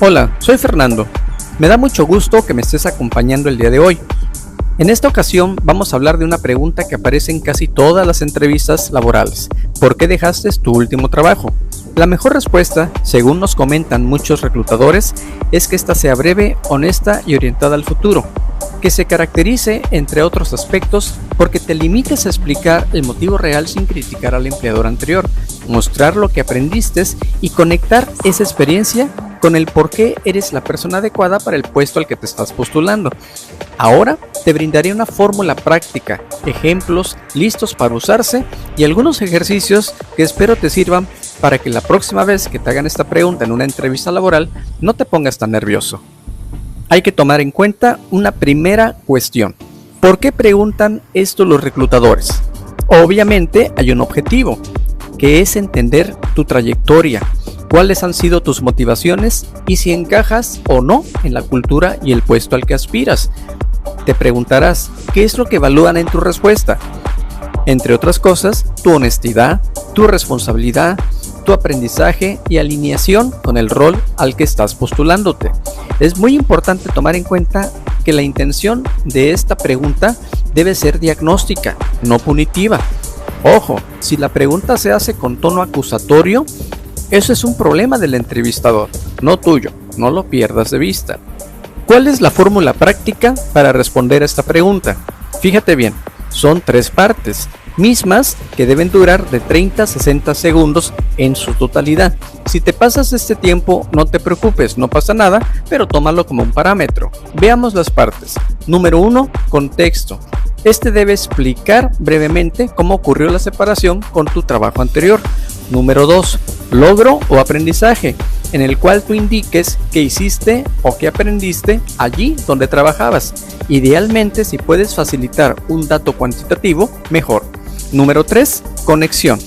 Hola, soy Fernando. Me da mucho gusto que me estés acompañando el día de hoy. En esta ocasión vamos a hablar de una pregunta que aparece en casi todas las entrevistas laborales. ¿Por qué dejaste tu último trabajo? La mejor respuesta, según nos comentan muchos reclutadores, es que esta sea breve, honesta y orientada al futuro, que se caracterice, entre otros aspectos, porque te limites a explicar el motivo real sin criticar al empleador anterior, mostrar lo que aprendiste y conectar esa experiencia con el por qué eres la persona adecuada para el puesto al que te estás postulando. Ahora te brindaré una fórmula práctica, ejemplos listos para usarse y algunos ejercicios que espero te sirvan para que la próxima vez que te hagan esta pregunta en una entrevista laboral no te pongas tan nervioso. Hay que tomar en cuenta una primera cuestión. ¿Por qué preguntan esto los reclutadores? Obviamente hay un objetivo, que es entender tu trayectoria, cuáles han sido tus motivaciones y si encajas o no en la cultura y el puesto al que aspiras. Te preguntarás, ¿qué es lo que evalúan en tu respuesta? Entre otras cosas, tu honestidad, tu responsabilidad, tu aprendizaje y alineación con el rol al que estás postulándote. Es muy importante tomar en cuenta que la intención de esta pregunta debe ser diagnóstica, no punitiva. Ojo, si la pregunta se hace con tono acusatorio, eso es un problema del entrevistador, no tuyo, no lo pierdas de vista. ¿Cuál es la fórmula práctica para responder a esta pregunta? Fíjate bien, son 3 partes, mismas que deben durar de 30 a 60 segundos en su totalidad. Si te pasas de este tiempo, no te preocupes, no pasa nada, pero tómalo como un parámetro. Veamos las partes. Número 1, contexto. Este debe explicar brevemente cómo ocurrió la separación con tu trabajo anterior. Número 2, logro o aprendizaje, en el cual tú indiques qué hiciste o qué aprendiste allí donde trabajabas. Idealmente, si puedes facilitar un dato cuantitativo, mejor. Número 3, conexión.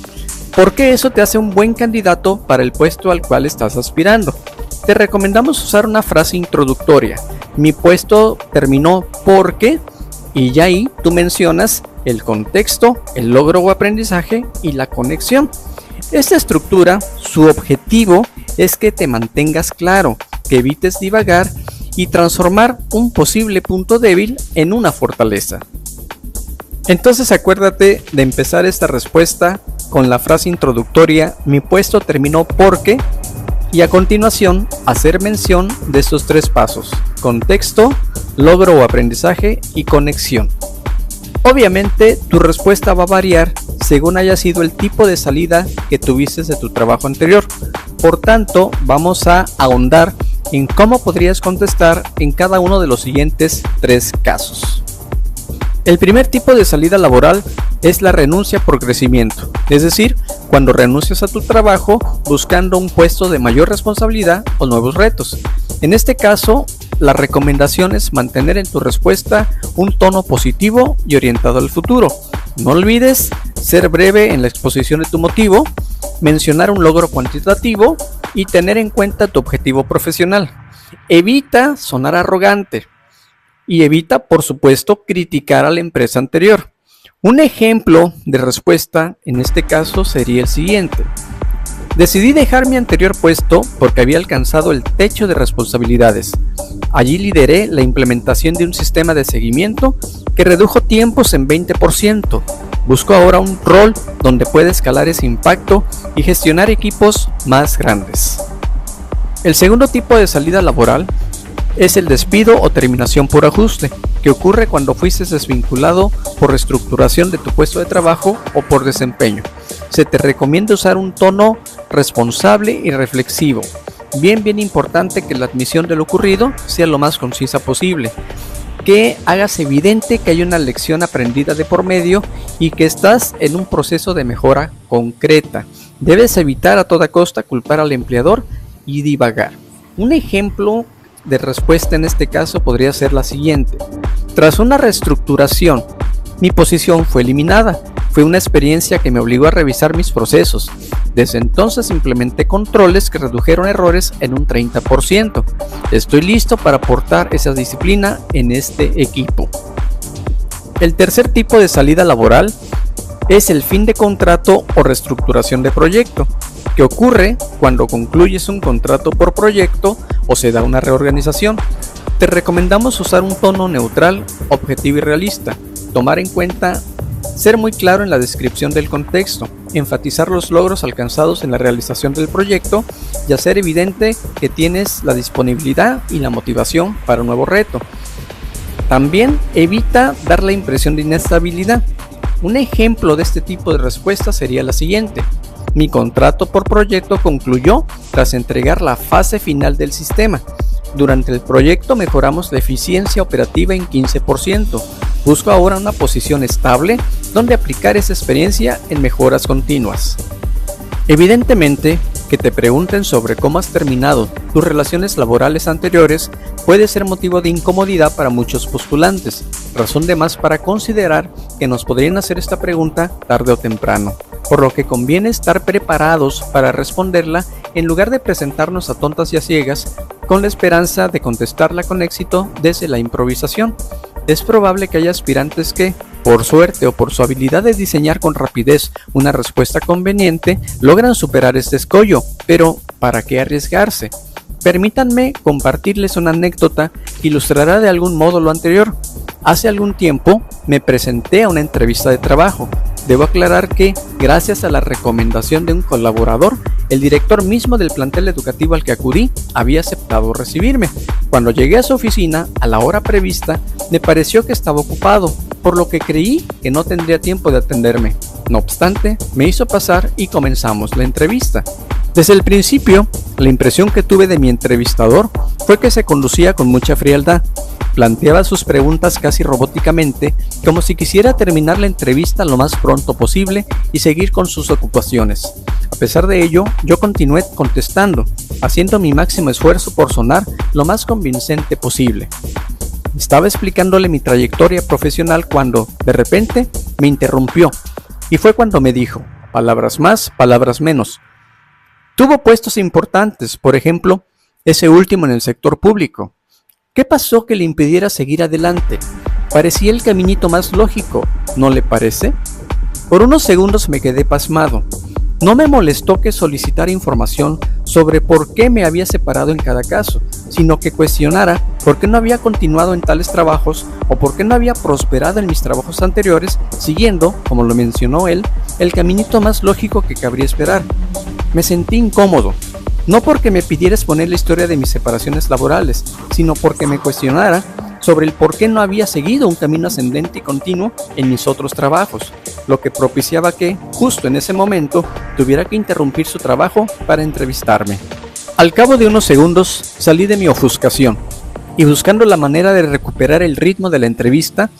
¿Por qué eso te hace un buen candidato para el puesto al cual estás aspirando? Te recomendamos usar una frase introductoria. Mi puesto terminó porque... Y ya ahí tú mencionas el contexto, el logro o aprendizaje y la conexión. Esta estructura, su objetivo es que te mantengas claro, que evites divagar y transformar un posible punto débil en una fortaleza. Entonces acuérdate de empezar esta respuesta con la frase introductoria, mi puesto terminó porque, y a continuación hacer mención de estos 3 pasos, contexto, logro o aprendizaje y conexión. Obviamente tu respuesta va a variar según haya sido el tipo de salida que tuviste de tu trabajo anterior. Por tanto, vamos a ahondar en cómo podrías contestar en cada uno de los siguientes 3 casos. El primer tipo de salida laboral es la renuncia por crecimiento, es decir, cuando renuncias a tu trabajo buscando un puesto de mayor responsabilidad o nuevos retos. En este caso, la recomendación es mantener en tu respuesta un tono positivo y orientado al futuro. No olvides ser breve en la exposición de tu motivo, mencionar un logro cuantitativo y tener en cuenta tu objetivo profesional. Evita sonar arrogante y evita, por supuesto, criticar a la empresa anterior. Un ejemplo de respuesta en este caso sería el siguiente. Decidí dejar mi anterior puesto porque había alcanzado el techo de responsabilidades. Allí lideré la implementación de un sistema de seguimiento que redujo tiempos en 20%. Busco ahora un rol donde pueda escalar ese impacto y gestionar equipos más grandes. El segundo tipo de salida laboral es el despido o terminación por ajuste, que ocurre cuando fuiste desvinculado por reestructuración de tu puesto de trabajo o por desempeño. Se te recomienda usar un tono responsable y reflexivo. Bien importante que la admisión de lo ocurrido sea lo más concisa posible. Que hagas evidente que hay una lección aprendida de por medio y que estás en un proceso de mejora concreta. Debes evitar a toda costa culpar al empleador y divagar. Un ejemplo de respuesta en este caso podría ser la siguiente. Tras una reestructuración, mi posición fue eliminada. Fue una experiencia que me obligó a revisar mis procesos. Desde entonces implementé controles que redujeron errores en un 30%. Estoy listo para aportar esa disciplina en este equipo. El tercer tipo de salida laboral es el fin de contrato o reestructuración de proyecto. que ocurre cuando concluyes un contrato por proyecto o se da una reorganización. Te recomendamos usar un tono neutral, objetivo y realista, tomar en cuenta ser muy claro en la descripción del contexto, enfatizar los logros alcanzados en la realización del proyecto y hacer evidente que tienes la disponibilidad y la motivación para un nuevo reto. También evita dar la impresión de inestabilidad. Un ejemplo de este tipo de respuesta sería la siguiente: mi contrato por proyecto concluyó tras entregar la fase final del sistema. Durante el proyecto mejoramos la eficiencia operativa en 15%. Busco ahora una posición estable donde aplicar esa experiencia en mejoras continuas. Evidentemente, que te pregunten sobre cómo has terminado tus relaciones laborales anteriores puede ser motivo de incomodidad para muchos postulantes, razón de más para considerar que nos podrían hacer esta pregunta tarde o temprano, por lo que conviene estar preparados para responderla en lugar de presentarnos a tontas y a ciegas con la esperanza de contestarla con éxito desde la improvisación. Es probable que haya aspirantes que, por suerte o por su habilidad de diseñar con rapidez una respuesta conveniente, logran superar este escollo, pero ¿para qué arriesgarse? Permítanme compartirles una anécdota que ilustrará de algún modo lo anterior. Hace algún tiempo me presenté a una entrevista de trabajo. Debo aclarar que, gracias a la recomendación de un colaborador, el director mismo del plantel educativo al que acudí había aceptado recibirme. Cuando llegué a su oficina, a la hora prevista, me pareció que estaba ocupado, por lo que creí que no tendría tiempo de atenderme. No obstante, me hizo pasar y comenzamos la entrevista. Desde el principio, la impresión que tuve de mi entrevistador fue que se conducía con mucha frialdad. Planteaba sus preguntas casi robóticamente, como si quisiera terminar la entrevista lo más pronto posible y seguir con sus ocupaciones. A pesar de ello, yo continué contestando, haciendo mi máximo esfuerzo por sonar lo más convincente posible. Estaba explicándole mi trayectoria profesional cuando, de repente, me interrumpió, y fue cuando me dijo, palabras más, palabras menos. Tuvo puestos importantes, por ejemplo, ese último en el sector público. ¿Qué pasó que le impidiera seguir adelante? Parecía el caminito más lógico, ¿no le parece? Por unos segundos me quedé pasmado. No me molestó que solicitara información sobre por qué me había separado en cada caso, sino que cuestionara por qué no había continuado en tales trabajos o por qué no había prosperado en mis trabajos anteriores, siguiendo, como lo mencionó él, el caminito más lógico que cabría esperar. Me sentí incómodo. No porque me pidiera exponer la historia de mis separaciones laborales, sino porque me cuestionara sobre el por qué no había seguido un camino ascendente y continuo en mis otros trabajos, lo que propiciaba que, justo en ese momento, tuviera que interrumpir su trabajo para entrevistarme. Al cabo de unos segundos salí de mi ofuscación y, buscando la manera de recuperar el ritmo de la entrevista,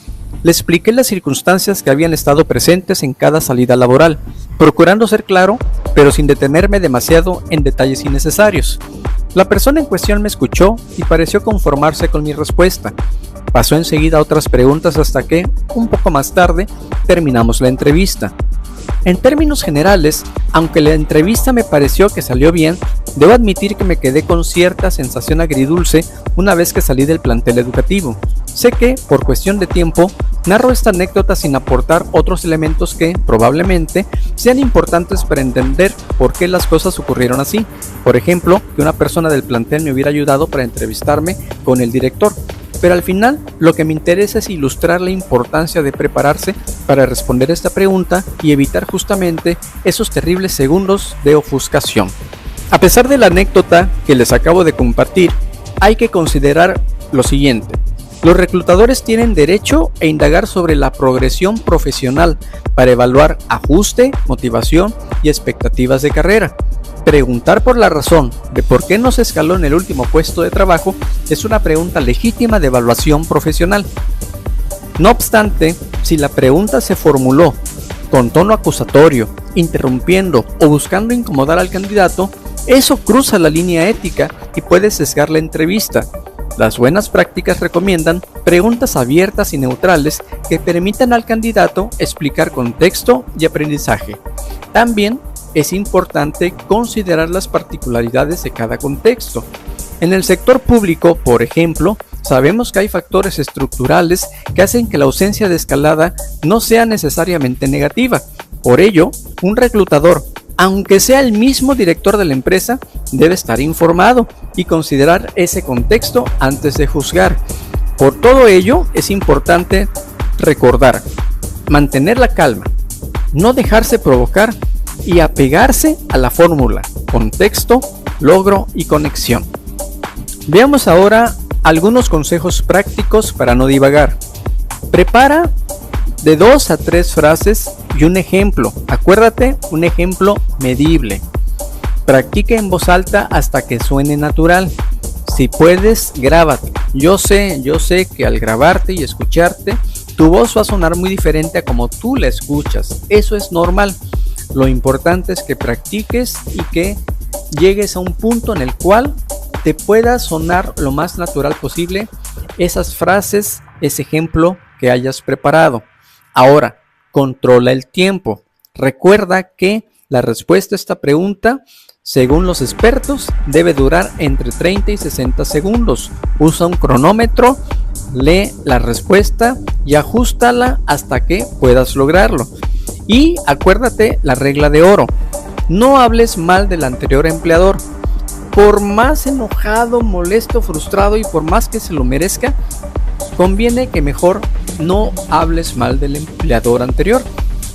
le expliqué las circunstancias que habían estado presentes en cada salida laboral, procurando ser claro, pero sin detenerme demasiado en detalles innecesarios. La persona en cuestión me escuchó y pareció conformarse con mi respuesta. Pasó enseguida a otras preguntas hasta que, un poco más tarde, terminamos la entrevista. En términos generales, aunque la entrevista me pareció que salió bien, debo admitir que me quedé con cierta sensación agridulce una vez que salí del plantel educativo. Sé que, por cuestión de tiempo, narro esta anécdota sin aportar otros elementos que, probablemente, sean importantes para entender por qué las cosas ocurrieron así. Por ejemplo, que una persona del plantel me hubiera ayudado para entrevistarme con el director. Pero al final, lo que me interesa es ilustrar la importancia de prepararse para responder esta pregunta y evitar justamente esos terribles segundos de ofuscación. A pesar de la anécdota que les acabo de compartir, hay que considerar lo siguiente. Los reclutadores tienen derecho a indagar sobre la progresión profesional para evaluar ajuste, motivación y expectativas de carrera. Preguntar por la razón de por qué no se escaló en el último puesto de trabajo es una pregunta legítima de evaluación profesional. No obstante, si la pregunta se formuló con tono acusatorio, interrumpiendo o buscando incomodar al candidato, eso cruza la línea ética y puede sesgar la entrevista. Las buenas prácticas recomiendan preguntas abiertas y neutrales que permitan al candidato explicar contexto y aprendizaje. También es importante considerar las particularidades de cada contexto. En el sector público, por ejemplo, sabemos que hay factores estructurales que hacen que la ausencia de escalada no sea necesariamente negativa. Por ello, un reclutador aunque sea el mismo director de la empresa, debe estar informado y considerar ese contexto antes de juzgar. Por todo ello, es importante recordar, mantener la calma, no dejarse provocar y apegarse a la fórmula, contexto, logro y conexión. Veamos ahora algunos consejos prácticos para no divagar. Prepara de 2 a 3 frases y un ejemplo. Acuérdate, un ejemplo medible. Practica en voz alta hasta que suene natural. Si puedes, grábate. Yo sé que al grabarte y escucharte, tu voz va a sonar muy diferente a como tú la escuchas. Eso es normal. Lo importante es que practiques y que llegues a un punto en el cual te pueda sonar lo más natural posible esas frases, ese ejemplo que hayas preparado. Ahora, controla el tiempo. Recuerda que la respuesta a esta pregunta, según los expertos, debe durar entre 30 y 60 segundos. Usa un cronómetro, lee la respuesta y ajústala hasta que puedas lograrlo. Y acuérdate la regla de oro. No hables mal del anterior empleador. Por más enojado, molesto, frustrado y por más que se lo merezca, conviene que mejor no hables mal del empleador anterior.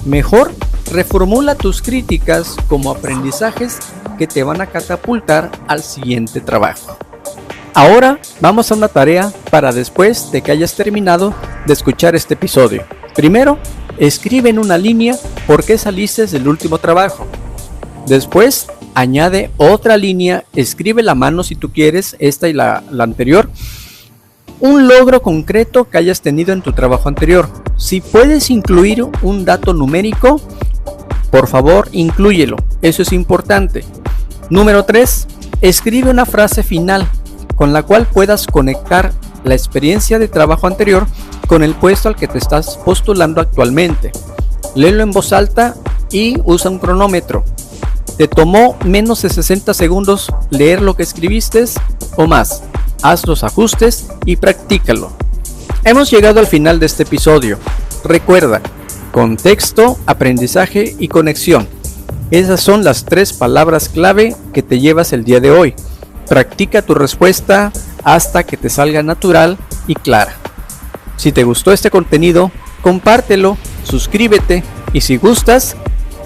Mejor reformula tus críticas como aprendizajes que te van a catapultar al siguiente trabajo. Ahora vamos a una tarea para después de que hayas terminado de escuchar este episodio. Primero, escribe en una línea por qué saliste del último trabajo. Después, añade otra línea, escribe la mano si tú quieres, esta y la anterior, un logro concreto que hayas tenido en tu trabajo anterior. Si puedes incluir un dato numérico, por favor, inclúyelo. Eso es importante. Número 3. Escribe una frase final con la cual puedas conectar la experiencia de trabajo anterior con el puesto al que te estás postulando actualmente. Léelo en voz alta y usa un cronómetro. ¿Te tomó menos de 60 segundos leer lo que escribiste o más? Haz los ajustes y practícalo. Hemos llegado al final de este episodio. Recuerda, contexto, aprendizaje y conexión. Esas son las 3 palabras clave que te llevas el día de hoy. Practica tu respuesta hasta que te salga natural y clara. Si te gustó este contenido, compártelo, suscríbete y si gustas,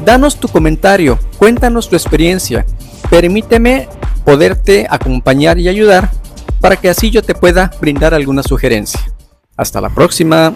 danos tu comentario, cuéntanos tu experiencia. Permíteme poderte acompañar y ayudar para que así yo te pueda brindar alguna sugerencia. Hasta la próxima.